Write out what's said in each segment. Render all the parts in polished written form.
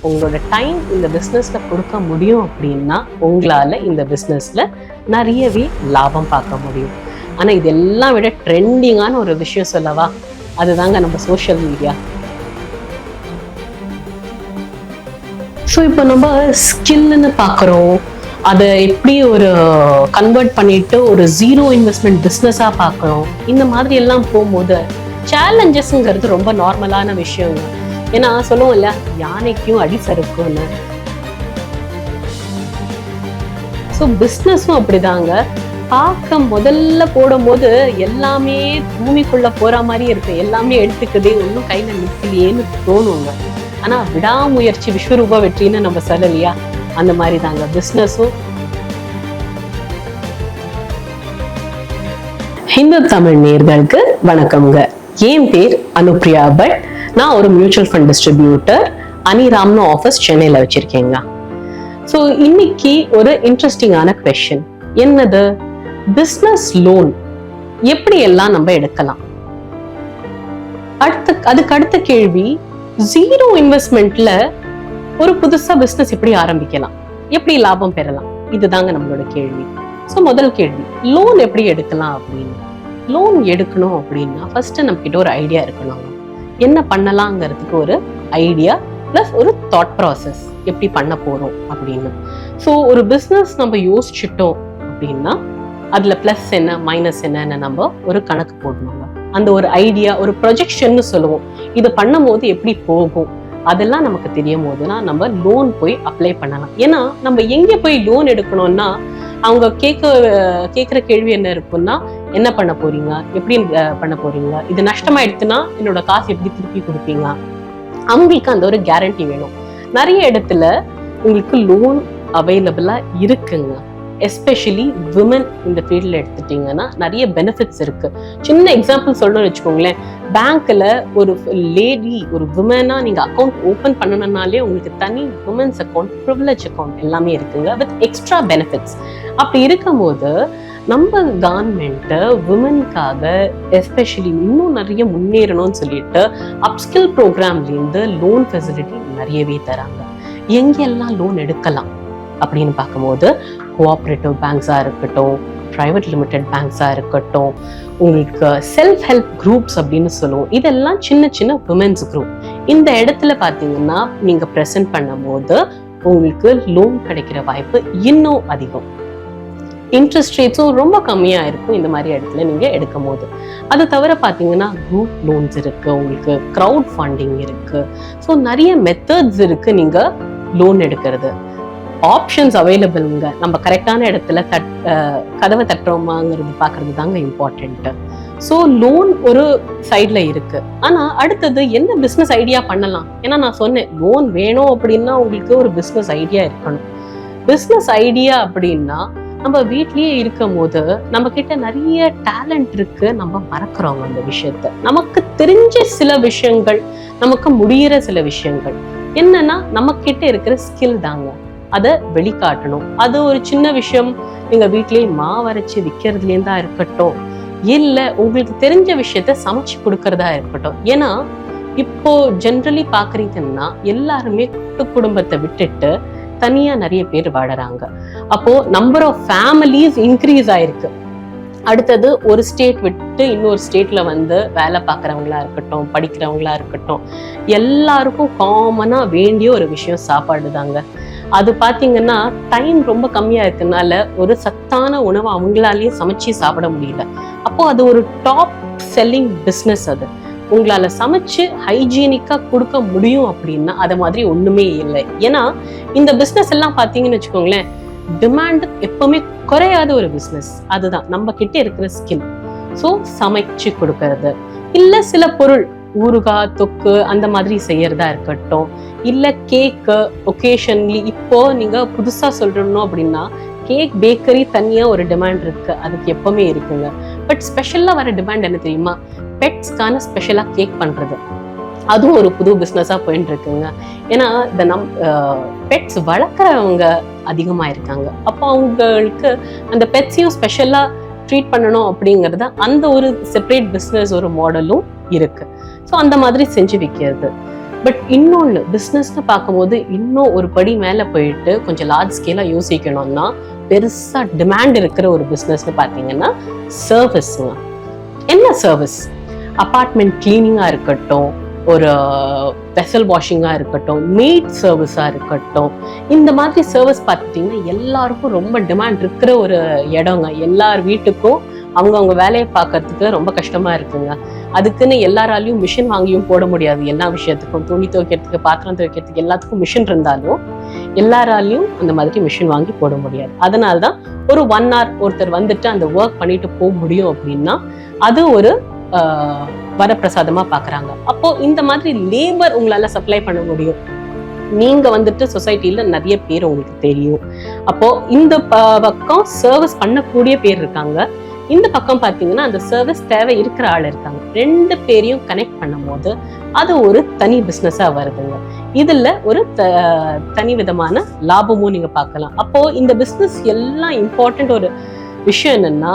உங்களோட டைம் இந்த பிஸ்னஸ்ல கொடுக்க முடியும் அப்படின்னா உங்களால இந்த பிஸ்னஸ்ல நிறையவே லாபம் பார்க்க முடியும். ஆனா இதெல்லாம் விட ட்ரெண்டிங்கான ஒரு விஷயம் சொல்லவா, அதுதாங்க நம்ம சோஷியல் மீடியா. ஸோ இப்போ நம்ம ஸ்கில்னு பார்க்குறோம், அதை எப்படி ஒரு கன்வெர்ட் பண்ணிட்டு ஒரு ஜீரோ இன்வெஸ்ட்மெண்ட் பிஸ்னஸாக பார்க்குறோம். இந்த மாதிரி எல்லாம் போகும்போது சேலஞ்சஸ்ங்கிறது ரொம்ப நார்மலான விஷயங்க. ஏன்னா சொல்லுவோம் இல்ல, யானைக்கும் அடி சறுக்கும்னு. ஸோ பிஸ்னஸும் அப்படிதாங்க. பார்க்க முதல்ல போடும்போது எல்லாமே பூமிக்குள்ள போற மாதிரி இருக்கு, எல்லாமே எடுத்துக்குதே, ஒன்றும் கையில நிற்கலையேன்னு தோணுங்க. ஆனா விடாமுயற்சி விஸ்வரூப வெற்றின்னு நம்ம சொல்லலையா, அந்த மாதிரி தாங்க பிஸ்னஸும். ஹிந்து தமிழ் நேயர்களுக்கு வணக்கம்ங்க. என் பேர் அனுப்ரியா பட். நான் ஒரு மியூச்சுவல் ஃபண்ட் டிஸ்ட்ரிபியூட்டர், அனிராம்னு ஆஃபீஸ் சென்னையில் வச்சிருக்கேங்க. ஸோ இன்னைக்கு ஒரு இன்ட்ரெஸ்டிங்கான கொஸ்டின். என்னது? பிஸ்னஸ் லோன் எப்படி எல்லாம் நம்ம எடுக்கலாம். அதுக்கு அடுத்த கேள்வி, ஜீரோ இன்வெஸ்ட்மெண்ட்ல ஒரு புதுசா பிஸ்னஸ் எப்படி ஆரம்பிக்கலாம், எப்படி லாபம் பெறலாம், இதுதாங்க நம்மளோட கேள்வி. ஸோ முதல் கேள்வி, லோன் எப்படி எடுக்கலாம் அப்படின்னு. லோன் எடுக்கணும் அப்படின்னா ஃபர்ஸ்ட் நம்ம கிட்ட ஒரு ஐடியா இருக்கணும், என்ன பண்ணலாங்கிறதுக்கு ஒரு ஐடியா பிளஸ் ஒரு தாட் ப்ராசஸ், எப்படி பண்ண போறோம் அப்படின்னு. ஸோ ஒரு பிஸ்னஸ் நம்ம யோசிச்சுட்டோம் அப்படின்னா அதுல பிளஸ் என்ன மைனஸ் என்னன்னு நம்ம ஒரு கணக்கு போடணும். அந்த ஒரு ஐடியா, ஒரு ப்ரொஜெக்ஷன் சொல்லுவோம், இது பண்ணும் போது எப்படி போகும், அதெல்லாம் நமக்கு தெரியும் போதுனா நம்ம லோன் போய் அப்ளை பண்ணலாம். ஏன்னா நம்ம எங்க போய் லோன் எடுக்கணும்னா அவங்க கேட்குற கேள்வி என்ன இருக்குன்னா, என்ன பண்ண போறீங்க, எப்படி பண்ண போறீங்க, இது நஷ்டமாயிடுச்சுன்னா என்னோட காசு எப்படி திருப்பி கொடுப்பீங்க. அவங்களுக்கு அந்த ஒரு கேரண்டி வேணும். நிறைய இடத்துல உங்களுக்கு லோன் அவைலபிளா இருக்குங்க. எஸ்பெஷலி விமன் இந்த ஃபீல்டில் எடுத்துட்டீங்கன்னா நிறைய பெனிஃபிட்ஸ் இருக்கு. சின்ன எக்ஸாம்பிள் சொல்லணும்னு வச்சுக்கோங்களேன், பேங்க்ல ஒரு லேடி, ஒரு விமனா நீங்க அக்கௌண்ட் ஓப்பன் பண்ணணும்னாலே உங்களுக்கு தனி விமன்ஸ் அக்கௌண்ட், ப்ரிவிலேஜ் அக்கௌண்ட் எல்லாமே இருக்குங்க வித் எக்ஸ்ட்ரா பெனிஃபிட்ஸ். அப்படி இருக்கும்போது நம்ம கவர்மெண்ட் விமனுக்காக எஸ்பெஷலி இன்னும் நிறைய முன்னேறணும்னு சொல்லிட்டு அப்ஸ்கில் ப்ரோக்ராம்லேருந்து லோன் ஃபெசிலிட்டி நிறையவே தராங்க. எங்கெல்லாம் லோன் எடுக்கலாம் அப்படின்னு பார்க்கும்போது கோஆப்ரேட்டிவ் பேங்க்ஸா இருக்கட்டும், பிரைவேட் லிமிடெட் பேங்க்ஸா இருக்கட்டும், உங்களுக்கு செல்ஃப் ஹெல்ப் குரூப்ஸ் அப்படின்னு சொல்லுவோம், இதெல்லாம் சின்ன சின்ன விமென்ஸ் குரூப். இந்த இடத்துல பார்த்தீங்கன்னா நீங்க ப்ரெசென்ட் பண்ணும் போது உங்களுக்கு லோன் கிடைக்கிற வாய்ப்பு இன்னும் அதிகம். இன்ட்ரெஸ்ட் ரேட்ஸும் ரொம்ப கம்மியா இருக்கும் இந்த மாதிரி இடத்துல நீங்க எடுக்கும் போது. அது தவிர பார்த்தீங்கன்னா குரூப் லோன்ஸ் இருக்கு, உங்களுக்கு க்ரௌட் ஃபண்டிங் இருக்கு. ஸோ நிறைய மெத்தட்ஸ் இருக்கு நீங்க லோன் எடுக்கிறது. ஆப்ஷன்ஸ் அவைலபிள்ங்க. நம்ம கரெக்டான இடத்துல கதவை தட்டுறோமாங்கிறது பார்க்கறது தாங்க இம்பார்ட்டன்ட். ஸோ லோன் ஒரு சைட்ல இருக்கு. ஆனா அடுத்தது என்ன பிஸ்னஸ் ஐடியா பண்ணலாம். ஏன்னா நான் சொன்னேன், லோன் வேணும் அப்படின்னா உங்களுக்கு ஒரு பிஸ்னஸ் ஐடியா இருக்கணும். பிஸ்னஸ் ஐடியா அப்படின்னா நம்ம வீட்லயே இருக்கும் போது நம்ம கிட்ட நிறைய டேலண்ட் இருக்கு, நம்ம மறக்கிறோம் அந்த விஷயத்த. நமக்கு தெரிஞ்ச சில விஷயங்கள், நமக்கு முடிகிற சில விஷயங்கள் என்னன்னா நம்ம கிட்ட இருக்கிற ஸ்கில் தாங்க, அதை வெளிக்காட்டணும். அது ஒரு சின்ன விஷயம், நீங்க வீட்லயே மாவரைச்சு விற்கிறதுலேயும் தான் இருக்கட்டும், இல்ல உங்களுக்கு தெரிஞ்ச விஷயத்த சமைச்சு கொடுக்கறதா இருக்கட்டும். ஏன்னா இப்போ ஜென்ரலி பாக்குறீங்கன்னா எல்லாருமே கூட்டு குடும்பத்தை விட்டுட்டு தனியா நிறைய பேர் வாழறாங்க. அப்போ நம்பர் ஆஃப் ஃபேமிலிஸ் இன்க்ரீஸ் ஆயிருக்கு. அடுத்தது ஒரு ஸ்டேட் விட்டு இன்னொரு ஸ்டேட்ல வந்து வேலை பார்க்குறவங்களா இருக்கட்டும், படிக்கிறவங்களா இருக்கட்டும், எல்லாருக்கும் காமனா வேண்டிய ஒரு விஷயம் சாப்பாடு தாங்க. அது பார்த்தீங்கன்னா டைம் ரொம்ப கம்மியா இருக்கனால ஒரு சத்தான உணவை அவங்களாலேயே சமைச்சு சாப்பிட முடியல. அப்போ அது ஒரு டாப் செல்லிங் பிஸ்னஸ். அது உங்களால சமைச்சு ஹைஜீனிக்கா கொடுக்க முடியும் அப்படின்னா அது மாதிரி ஒண்ணுமே இல்லை. ஏன்னா இந்த பிஸ்னஸ் எல்லாம் பார்த்தீங்கன்னு வச்சுக்கோங்களேன், டிமாண்ட் எப்பவுமே குறையாத ஒரு பிஸ்னஸ். அதுதான் நம்ம கிட்ட இருக்கிற ஸ்கில். ஸோ சமைச்சு கொடுக்கறது, இல்ல சில பொருள் ஊறுகாய் தொக்கு அந்த மாதிரி செய்யறதா இருக்கட்டும், இல்ல கேக்கு ஒகேஷன்லி. இப்போ நீங்க புதுசா சொல்லணும் அப்படின்னா கேக் பேக்கரி தனியா ஒரு டிமாண்ட் இருக்கு, அதுக்கு எப்பவுமே இருக்குங்க. பட் ஸ்பெஷலா வர டிமாண்ட் என்ன தெரியுமா, பெட்ஸ்க்கான ஸ்பெஷலா கேக் பண்றது. அதுவும் ஒரு புது பிஸ்னஸா போயிட்டு இருக்குங்க. ஏன்னா இந்த பெட்ஸ் வளர்க்குறவங்க அதிகமா இருக்காங்க. அப்போ அவங்களுக்கு அந்த பெட்ஸையும் ஸ்பெஷலா ட்ரீட் பண்ணணும் அப்படிங்கறத அந்த ஒரு செப்பரேட் பிஸ்னஸ் ஒரு மாடலும் இருக்கு. ஸோ அந்த மாதிரி செஞ்சு வைக்கிறது. பட் இன்னொன்று பிஸ்னஸ்ன்னு பார்க்கும்போது இன்னும் ஒரு படி மேலே போயிட்டு கொஞ்சம் லார்ஜ் ஸ்கேலாக யோசிக்கணும்னா பெருசாக டிமாண்ட் இருக்கிற ஒரு பிஸ்னஸ்ன்னு பார்த்தீங்கன்னா சர்வீஸுங்க. என்ன சர்வீஸ்? அப்பார்ட்மெண்ட் கிளீனிங்காக இருக்கட்டும், ஒரு வெசல் வாஷிங்காக இருக்கட்டும், மெய்ட் சர்வீஸாக இருக்கட்டும், இந்த மாதிரி சர்வீஸ் பார்த்துட்டிங்கன்னா எல்லாருக்கும் ரொம்ப டிமாண்ட் இருக்கிற ஒரு இடங்க. எல்லார் வீட்டுக்கும் அவங்கவுங்க வேலையை பார்க்கறதுக்கு ரொம்ப கஷ்டமாக இருக்குங்க. அதுக்குன்னு எல்லாராலையும் மிஷின் வாங்கியும் போட முடியாது. எல்லா விஷயத்துக்கும், துணி துவைக்கிறதுக்கு, பாத்திரம் துவைக்கிறதுக்கு எல்லாத்துக்கும் மிஷின் இருந்தாலும் எல்லாராலையும் அந்த மாதிரி மிஷின் வாங்கி போட முடியாது. அதனால தான் ஒரு 1 hour ஒருத்தர் வந்துட்டு அந்த ஒர்க் பண்ணிட்டு போக முடியும் அப்படின்னா அது ஒரு வரப்பிரசாதமா பாக்குறாங்க. அப்போ இந்த மாதிரி லேபர் உங்களால சப்ளை பண்ண முடியும். நீங்க வந்துட்டு சொசைட்டில நிறைய பேர் உங்களுக்கு தெரியும். அப்போ இந்த பக்கம் சர்வீஸ் பண்ணக்கூடிய பேர் இருக்காங்க, இந்த பக்கம் பாத்தீங்கன்னா அந்த சர்வீஸ் தேவை இருக்கிற ஆள் இருக்காங்க. 2 பேரையும் கனெக்ட் பண்ணும் போது அது ஒரு தனி பிசினஸா வருதுங்க. இதுல ஒரு தனி விதமான லாபமும் நீங்க பார்க்கலாம். அப்போ இந்த பிசினஸ் எல்லாம் இம்பார்ட்டன்ட் ஒரு விஷயம் என்னன்னா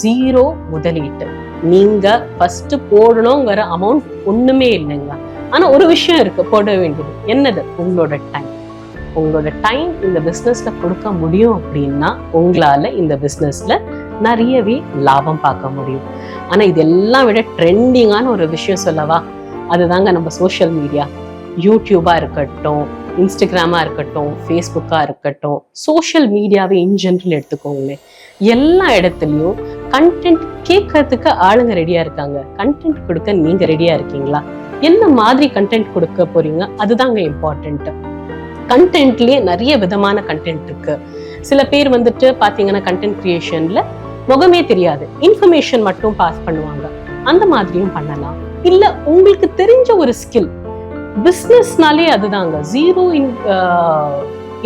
0 முதலீட்டு. நீங்க ஃபர்ஸ்ட் போடணுங்கிற அமௌண்ட் ஒண்ணுமே இல்லைங்க. ஆனா ஒரு விஷயம் இருக்கு போட வேண்டியது. என்னது? உங்களோட டைம். உங்களோட டைம் இந்த பிசினஸ்ல கொடுக்க முடியும் அப்படின்னா உங்களால இந்த பிசினஸ்ல நிறையவே லாபம் பார்க்க முடியும். ஆனா இதெல்லாம் விட ட்ரெண்டிங்கான ஒரு விஷயம் சொல்லவா? அதுதாங்க நம்ம சோஷியல் மீடியா. யூடியூபா இருக்கட்டும், இன்ஸ்டாகிராமா இருக்கட்டும், ஃபேஸ்புக்கா இருக்கட்டும், சோஷியல் மீடியாவை இன் ஜெனரல் எடுத்துக்கோங்களேன். எல்லா இடத்துலயும் கண்டென்ட் கேட்கறதுக்கு ஆளுங்க ரெடியா இருக்காங்க. கண்டென்ட் கொடுக்க நீங்க ரெடியா இருக்கீங்களா? என்ன மாதிரி கண்டென்ட் கொடுக்க போறீங்க? அதுதாங்க இம்பார்ட்டன்ட். கண்டென்ட்லயே நிறைய விதமான கண்டென்ட் இருக்கு. சில பேர் வந்துட்டு பாத்தீங்கன்னா கண்டென்ட் கிரியேஷன்ல முகமே தெரியாது, இன்ஃபர்மேஷன் மட்டும் பாஸ் பண்ணுவாங்க. அந்த மாதிரியும் பண்ணலாம். இல்ல உங்களுக்கு தெரிஞ்ச ஒரு ஸ்கில், பிசினஸ்னாலே அதுதாங்க. 0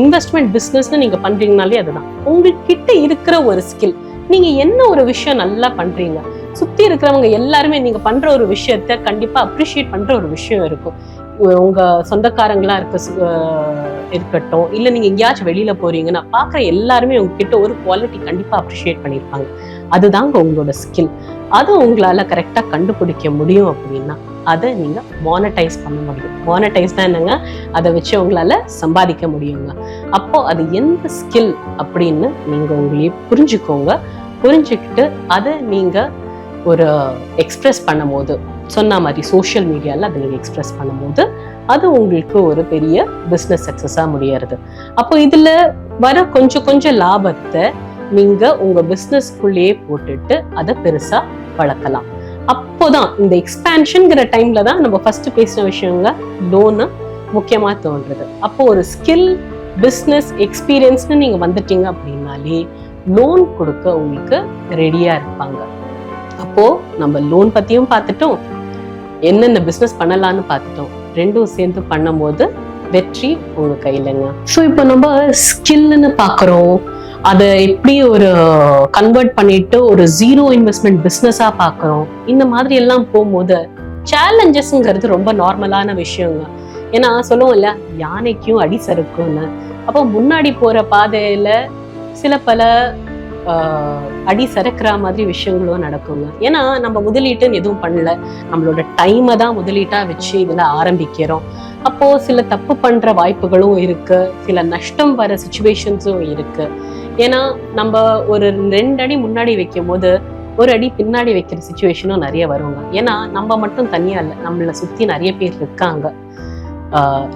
இன்வெஸ்ட்மெண்ட் பிசினஸ்னு நீங்க பண்றீங்கனாலே அதுதான். உங்ககிட்ட இருக்கிற ஒரு ஸ்கில், நீங்க என்ன ஒரு விஷயம் நல்லா பண்றீங்க, சுத்தி இருக்கிறவங்க எல்லாருமே நீங்க பண்ற ஒரு விஷயத்த கண்டிப்பா அப்ரிஷியேட் பண்ற ஒரு விஷயம் இருக்கும். உங்க சொந்தக்காரங்களா இருக்கட்டும், இல்ல நீங்க எங்கேயாச்சும் வெளியில போறீங்கன்னா பாக்குற எல்லாருமே உங்ககிட்ட ஒரு குவாலிட்டி கண்டிப்பா அப்ரிஷியேட் பண்ணிருப்பாங்க. அதுதாங்க உங்களோட ஸ்கில். அது உங்களால கரெக்டா கண்டுபிடிக்க முடியும் அப்படின்னா அதை நீங்க மானடைஸ் பண்ண முடியும். மானடைஸ் தான் என்னங்க? அதை வச்சு உங்களால சம்பாதிக்க முடியுங்க. அப்போ அது எந்த ஸ்கில் அப்படின்னு நீங்க உங்களையே புரிஞ்சுக்கோங்க. புரிஞ்சுக்கிட்டு அதை நீங்க ஒரு எக்ஸ்பிரஸ் பண்ணும் போது, சொன்ன மாதிரி சோஷியல் மீடியால அதை நீங்க எக்ஸ்பிரஸ் பண்ணும்போது அது உங்களுக்கு ஒரு பெரிய பிசினஸ் சக்சஸா முடியறது. அப்போ இதுல வர கொஞ்சம் லாபத்தை நீங்க உங்க பிசினஸ்க்குள்ளேயே போட்டுட்டு அதை பெருசா வளர்க்கலாம். அப்போதான் இந்த எக்ஸ்பான்ஷன்ங்கிற டைம்ல தான் நம்ம ஃபர்ஸ்ட் பேசின விஷயங்க லோனு முக்கியமா தோன்றது. அப்போ ஒரு ஸ்கில், பிசினஸ் எக்ஸ்பீரியன்ஸ்னு நீங்க வந்துட்டீங்க அப்படின்னாலே லோன் கொடுக்க உங்களுக்கு ரெடியா இருப்பாங்க. அப்போ நம்ம லோன் பத்தியும் பார்த்துட்டோம், என்னென்ன பிசினஸ் பண்ணலாம்னு பார்த்துட்டோம். 2ம் சேர்ந்து பண்ணும்போது வெற்றி உங்க கையிலங்க. ஸோ இப்போ நம்ம ஸ்கில்னு பார்க்குறோம், அதை எப்படி ஒரு கன்வெர்ட் பண்ணிட்டு ஒரு 0 இன்வெஸ்ட்மெண்ட் பிஸ்னஸா பார்க்குறோம். இந்த மாதிரி எல்லாம் போகும்போது சேலஞ்சஸ்ங்கிறது ரொம்ப நார்மலான விஷயங்க. ஏன்னா சொல்லுவோம் இல்ல, யானைக்கும் அடி சறுக்கும்னு. அப்போ முன்னாடி போற பாதையில சில பல அடி சறுக்கிற மாதிரி விஷயங்களும் நடக்குங்க. ஏன்னா நம்ம முதலீட்டுன்னு எதுவும் பண்ணல, நம்மளோட டைமை தான் முதலீட்டா வச்சு இதுல ஆரம்பிக்கிறோம். அப்போ சில தப்பு பண்ற வாய்ப்புகளும் இருக்கு, சில நஷ்டம் வர சிச்சுவேஷன்ஸும் இருக்கு. ஏன்னா நம்ம ஒரு 2 அடி முன்னாடி வைக்கும் போது 1 அடி பின்னாடி வைக்கிற சிச்சுவேஷனும் நிறைய வருவாங்க. ஏன்னா நம்ம மட்டும் தனியா இல்லை, நம்மளை சுத்தி நிறைய பேர் இருக்காங்க.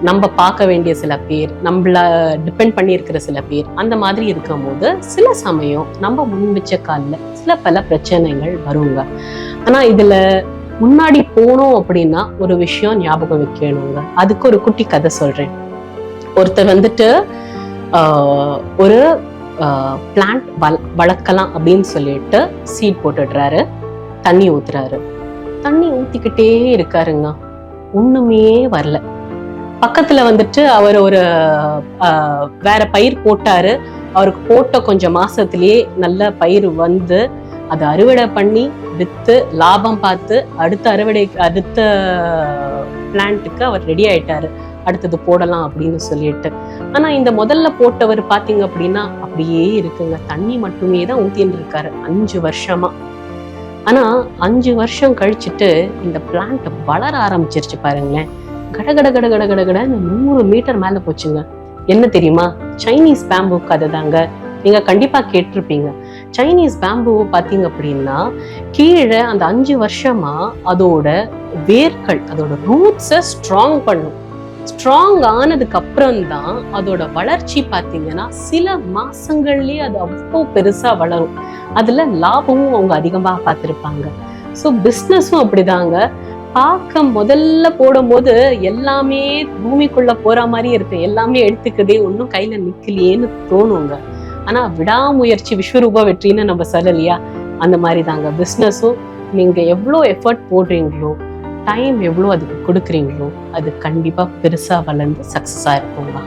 நம்ம பார்க்க வேண்டிய சில பேர், நம்மள டிபெண்ட் பண்ணி இருக்கிற சில பேர், அந்த மாதிரி இருக்கும் போது சில சமயம் நம்ம முன் வச்ச காலில் சில பல பிரச்சனைகள் வருங்க. ஆனா இதுல முன்னாடி போனோம் அப்படின்னா ஒரு விஷயம் ஞாபகம் வைக்கணுங்க. அதுக்கு ஒரு குட்டி கதை சொல்றேன். ஒருத்தர் வந்துட்டு ஒரு பிளான்ட் வளர்க்கலாம் அப்படின்னு சொல்லிட்டு சீட் போட்டுடுறாரு, தண்ணி ஊத்துறாரு. தண்ணி ஊத்திக்கிட்டே இருக்காருங்க, ஒண்ணுமே வரல. பக்கத்துல வந்துட்டு அவர் ஒரு வேற பயிர் போட்டாரு. அவருக்கு போட்ட கொஞ்சம் மாசத்திலேயே நல்ல பயிர் வந்து அதை அறுவடை பண்ணி வித்து லாபம் பார்த்து அடுத்த பிளான்ட்டுக்கு அவர் ரெடி ஆயிட்டாரு, அடுத்தது போடலாம் அப்படின்னு சொல்லிட்டு. ஆனா இந்த முதல்ல போட்டவர் பாத்தீங்க அப்படின்னா அப்படியே இருக்குங்க, தண்ணி மட்டுமே தான் ஊத்தின்னு இருக்காரு 5 வருஷமா. ஆனா 5 வருஷம் கழிச்சுட்டு இந்த பிளான்ட் வளர ஆரம்பிச்சிருச்சு பாருங்களேன். கட கட கட கட கட கட 100 மீட்டர் மேல போச்சுங்க. என்ன தெரியுமா? சைனீஸ் பேம்பு கதை தாங்க. நீங்க கண்டிப்பா கேட்டிருப்பீங்க. சைனீஸ் பேம்பு பாத்தீங்க அப்படின்னா கீழே அந்த 5 வருஷமா அதோட வேர்கள், அதோட ரூட்ஸை ஸ்ட்ராங் பண்ணும். ஸ்ட்ராங் ஆனதுக்கு அப்புறம் தான் அதோட வளர்ச்சி பாத்தீங்கன்னா சில மாசங்கள்லயே அது அவ்வளோ பெருசா வளரும். அதுல லாபமும் அவங்க அதிகமா பார்த்திருப்பாங்க. ஸோ பிஸ்னஸும் அப்படிதாங்க. பார்க்க முதல்ல போடும்போது எல்லாமே பூமிக்குள்ள போற மாதிரி இருக்கு, எல்லாமே எடுத்துக்கதே ஒன்றும் கையில நிக்கலையேன்னு தோணுங்க. ஆனா விடாமுயற்சி விஸ்வரூப வெற்றின்னு நம்ம சொல்லலையா, அந்த மாதிரி தாங்க பிஸ்னஸும். நீங்க எவ்வளோ எஃபர்ட் போடுறீங்களோ, டைம் எவ்வளோ அதுக்கு கொடுக்குறீங்களோ, அது கண்டிப்பா பெருசா வளர்ந்து சக்சஸா இருக்குங்க.